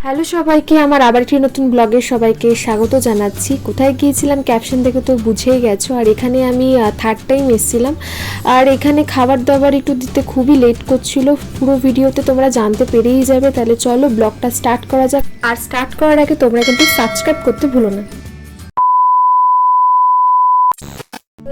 Hello সবাইকে, আমার আবার একটি নতুন ব্লগে সবাইকে স্বাগত জানাচ্ছি। কোথায় গিয়েছিলাম ক্যাপশন দেখে তো বুঝেই গেছো। আর এখানে আমি থার্ড টাইম এসেছিলাম। আর এখানে খাবার দাবার একটু দিতে খুবই লেট করছিল। পুরো ভিডিওতে তোমরা জানতে পেরেই যাবে। তাহলে চলো ব্লগটা স্টার্ট করা যাক। আর স্টার্ট করার আগে তোমরা কিন্তু সাবস্ক্রাইব করতে ভুলো না।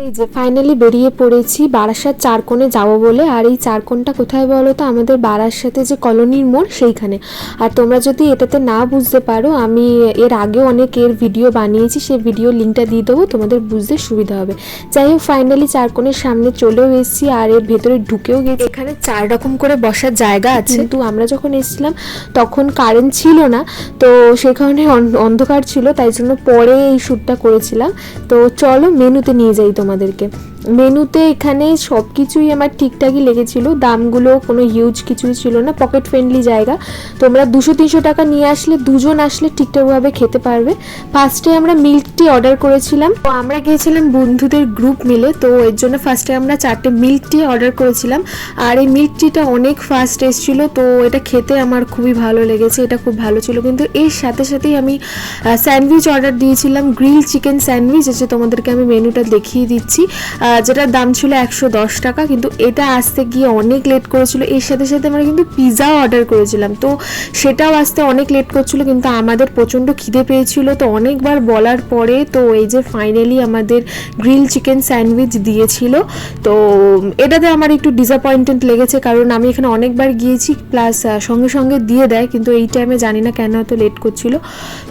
এই যে ফাইনালি বেরিয়ে পড়েছি বারাসাত চারকোণে যাবো বলে। আর এই চারকোণটা কোথায় বলো তো, আমাদের বারাসাতে যে কলোনির মোড় সেইখানে। আর তোমরা যদি এটাতে না বুঝতে পারো, আমি এর আগেও অনেক এর ভিডিও বানিয়েছি, সেই ভিডিও লিঙ্কটা দিয়ে দেবো, তোমাদের বুঝতে সুবিধা হবে। যাই হোক, ফাইনালি চারকোণের সামনে চলেও এসেছি। আর এর ভেতরে ঢুকেও গেছি। এখানে 4 রকম করে বসার জায়গা আছে, কিন্তু আমরা যখন এসেছিলাম তখন কারেন্ট ছিল না, তো সেই কারণে অন্ধকার ছিল, তাই জন্য পরে এই শ্যুটটা করেছিলাম। তো চলো মেনুতে নিয়ে যাই তোমাদেরকে। মেনুতে এখানে সব কিছুই আমার ঠিকঠাকই লেগেছিল, দামগুলো কোনো হিউজ কিছুই ছিল না, পকেট ফ্রেন্ডলি জায়গা। তোমরা 200-300 টাকা নিয়ে আসলে, দুজন আসলে ঠিকঠাকভাবে খেতে পারবে। ফার্স্টে আমরা মিল্ক টি অর্ডার করেছিলাম। তো আমরা গিয়েছিলাম বন্ধুদের গ্রুপ মিলে, তো এর জন্য ফার্স্টে আমরা 4টে মিল্ক টি অর্ডার করেছিলাম। আর এই মিল্ক টিটা অনেক ফাস্ট এসেছিলো, তো এটা খেতে আমার খুবই ভালো লেগেছে, এটা খুব ভালো ছিল। কিন্তু এর সাথে সাথেই আমি স্যান্ডউইচ অর্ডার দিয়েছিলাম, গ্রিল চিকেন স্যান্ডউইচ আছে, তোমাদেরকে আমি মেনুটা দেখিয়ে দিচ্ছি। যেটার দাম ছিল 110 টাকা, কিন্তু এটা আসতে গিয়ে অনেক লেট করেছিল। এর সাথে সাথে আমরা কিন্তু পিৎজাও অর্ডার করেছিলাম, তো সেটাও আসতে অনেক লেট করছিল, কিন্তু আমাদের প্রচণ্ড খিদে পেয়েছিল। তো অনেকবার বলার পরে তো এই যে ফাইনালি আমাদের গ্রিল চিকেন স্যান্ডউইচ দিয়েছিল। তো এটাতে আমার একটু ডিসঅ্যাপয়েন্টেড লেগেছে, কারণ আমি এখানে অনেকবার গিয়েছি, প্লাস সঙ্গে সঙ্গে দিয়ে দেয়, কিন্তু এই টাইমে জানি না কেন এত লেট করছিল।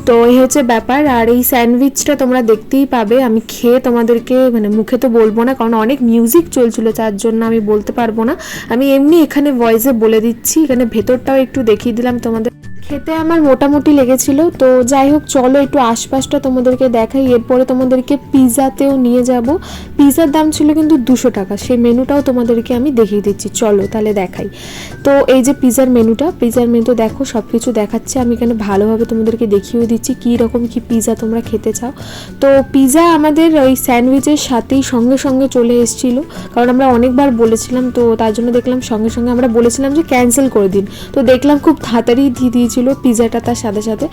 তো এই হচ্ছে ব্যাপার। আর এই স্যান্ডউইচটা তোমরা দেখতেই পাবে, আমি খেয়ে তোমাদেরকে মানে মুখে তো বলবো না, কারণ অনেক মিউজিক চলছিল, তার জন্য আমি বলতে পারবো না। আমি এমনি এখানে ভয়েসে বলে দিচ্ছি। এখানে ভেতরটাও একটু দেখিয়ে দিলাম তোমাদের। খেতে আমার মোটামুটি লেগেছিল। তো যাই হোক, চলো একটু আশপাশটা তোমাদেরকে দেখাই। এরপরে তোমাদেরকে পিৎজাতেও নিয়ে যাব। পিৎজার দাম ছিল কিন্তু 200 টাকা, সেই মেনুটাও তোমাদেরকে আমি দেখিয়ে দিচ্ছি, চলো তাহলে দেখাই। তো এই যে পিৎজার মেনু দেখো, সব কিছু দেখাচ্ছে। আমি এখানে ভালোভাবে তোমাদেরকে দেখিয়ে দিচ্ছি কী রকম কী পিৎজা তোমরা খেতে চাও। তো পিৎজা আমাদের ওই স্যান্ডউইচের সাথেই সঙ্গে সঙ্গে চলে এসেছিলো, কারণ আমরা অনেকবার বলেছিলাম, তো তার জন্য দেখলাম সঙ্গে সঙ্গে আমরা বলেছিলাম যে ক্যান্সেল করে দিন, তো দেখলাম খুব তাড়াতাড়ি দিয়ে দিয়েছিল পিৎজাটা তার সাথে সাথে।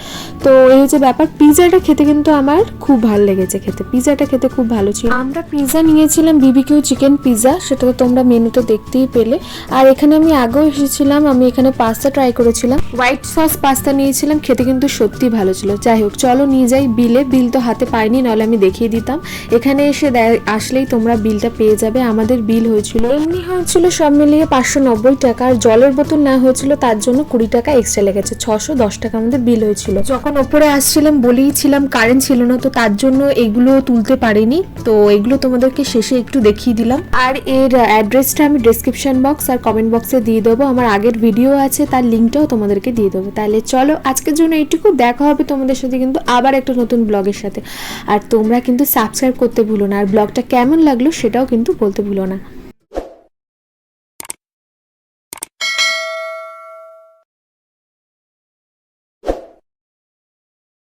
তো এই হচ্ছে ব্যাপার। পিৎজাটা খেতে কিন্তু আমার খুব ভালো লেগেছে, পিৎজাটা খেতে খুব ভালো ছিল। আমরা পিৎজা নিয়েছিলাম বিবিকিউ চিকেন পিৎজা, সেটা তো তোমরা মেনুতে দেখতেই পেলে। আর এখানে আমি আগেও এসেছিলাম, আমি এখানে পাস্তা ট্রাই করেছিলাম, হোয়াইট সস পাস্তা নিয়েছিলাম, খেতে কিন্তু সত্যি ভালো ছিল। যাই হোক, চলো নিয়ে যাই বিল তো হাতে পাইনি, নাহলে আমি দেখিয়ে দিতাম। এখানে এসে আসলেই তোমরা বিলটা পেয়ে যাবে। আমাদের বিল হয়েছিল, এমনি হয়েছিল সব মিলিয়ে 590 টাকা। আর জলের বোতল না হয়েছিল, তার জন্য 20 টাকা এক্সট্রা লেগেছে, 610 টাকা আমাদের বিল হয়েছিল। যখন ওপরে আসছিলাম বলেইছিলাম কারেন্ট ছিল না, তো তার জন্য এগুলো তুলতে পারিনি, তো এগুলো তোমাদেরকে শেষে একটু দেখিয়ে দিলাম। আর এর অ্যাড্রেসটা আমি ডেসক্রিপশন বক্স আর কমেন্ট বক্সে দিয়ে দেবো, আমার আগের ভিডিও আছে, তার লিঙ্কটাও তোমাদেরকে দিয়ে দেবো। তাহলে চলো আজকের জন্য এইটুকু, দেখা হবে তোমাদের সাথে কিন্তু আবার একটা নতুন ব্লগের সাথে। আর তোমরা কিন্তু সাবস্ক্রাইব করতে ভুলো না, আর ব্লগটা কেমন লাগলো সেটাও কিন্তু বলতে ভুলো না।